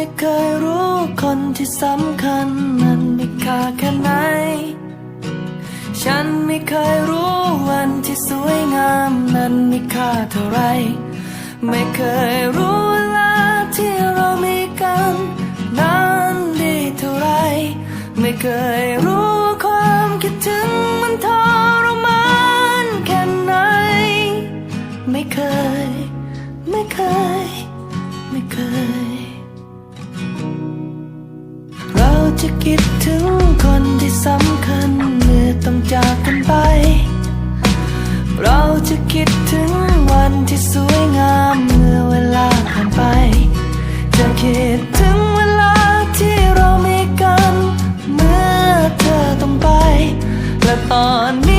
ไม่เคยรู้คนที่สำคัญนั้นมีค่าแค่ไหนฉันไม่เคยรู้วันที่สวยงามนั้นมีค่าเท่าไรไม่เคยรู้เวลาที่เรามีกันนั้นดีเท่าไรไม่เคยรู้ว่าความคิดถึงมันทรมานแค่ไหนไม่เคยไม่เคยไม่เคยเราจะคิดถึงคนที่สำคัญเมื่อต้องจากกันไปเราจะคิดถึงวันที่สวยงามเมื่อเวลาผ่านไปจะคิดถึงเวลาที่เรามีกันเมื่อเธอต้องไปและตอนนี้